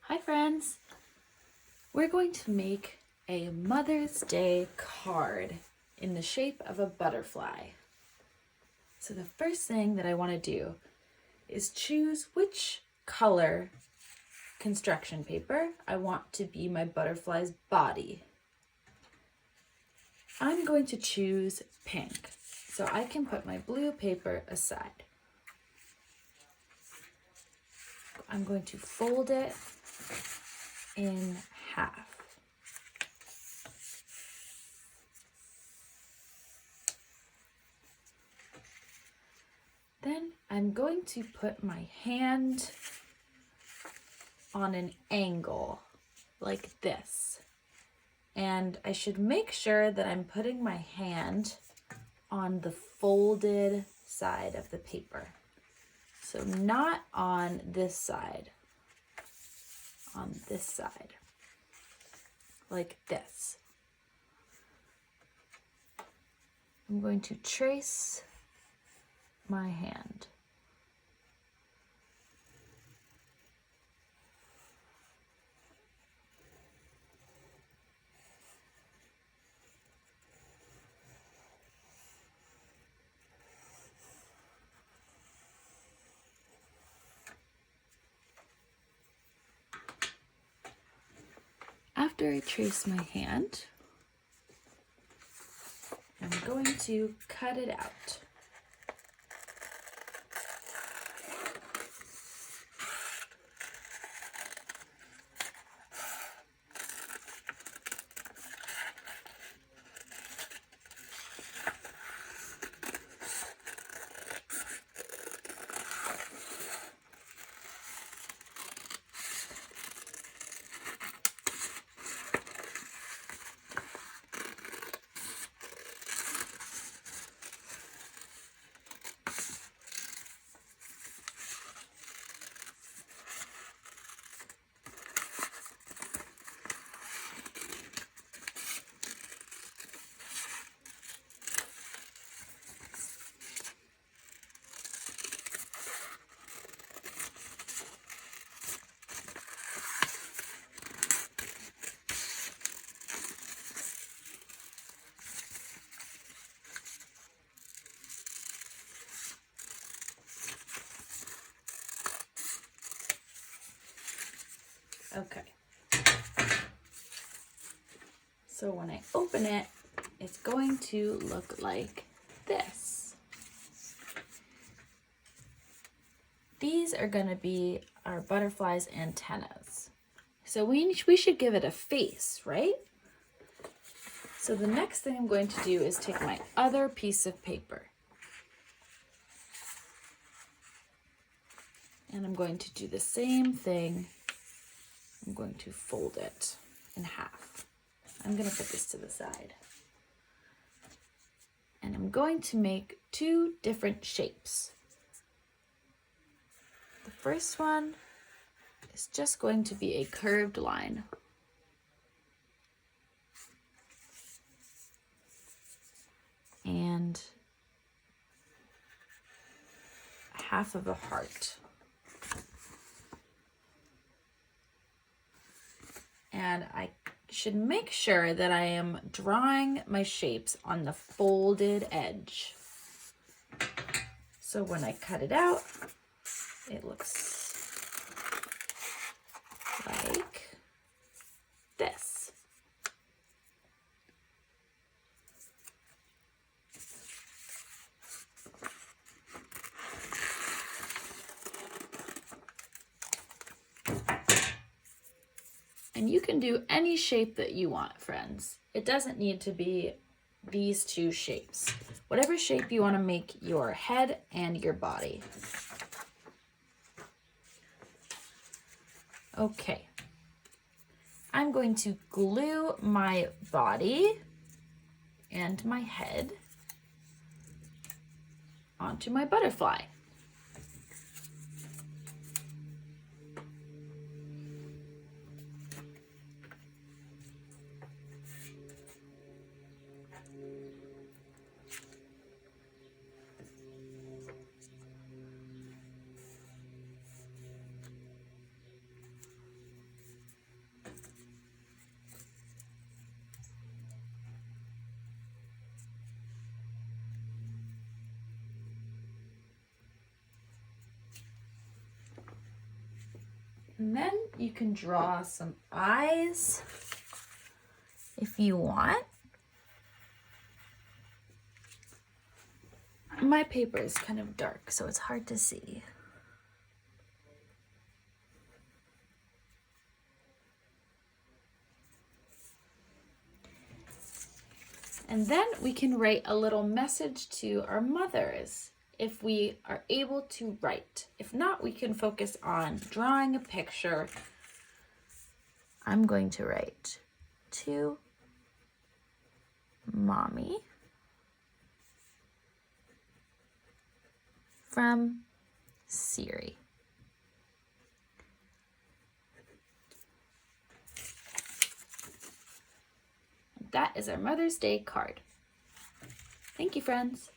Hi friends! We're going to make a Mother's Day card in the shape of a butterfly. So the first thing that I want to do is choose which color construction paper I want to be my butterfly's body. I'm going to choose pink, so I can put my blue paper aside. I'm going to fold it in half. Then I'm going to put my hand on an angle like this. And I should make sure that I'm putting my hand on the folded side of the paper. So not on this side, on this side, like this. I'm going to trace my hand. After I trace my hand, I'm going to cut it out. Okay. So when I open it, it's going to look like this. These are going to be our butterfly's antennas. So we should give it a face, right? So the next thing I'm going to do is take my other piece of paper. And I'm going to do the same thing. I'm going to fold it in half. I'm going to put this to the side. And I'm going to make two different shapes. The first one is just going to be a curved line. And half of a heart. And I should make sure that I am drawing my shapes on the folded edge. So when I cut it out, it looks like this. And you can do any shape that you want, friends. It doesn't need to be these two shapes. Whatever shape you want to make your head and your body. Okay. I'm going to glue my body and my head onto my butterfly. And then you can draw some eyes if you want. My paper is kind of dark, so it's hard to see. And then we can write a little message to our mothers if we are able to write. If not, we can focus on drawing a picture. I'm going to write to Mommy from Siri. That is our Mother's Day card. Thank you, friends.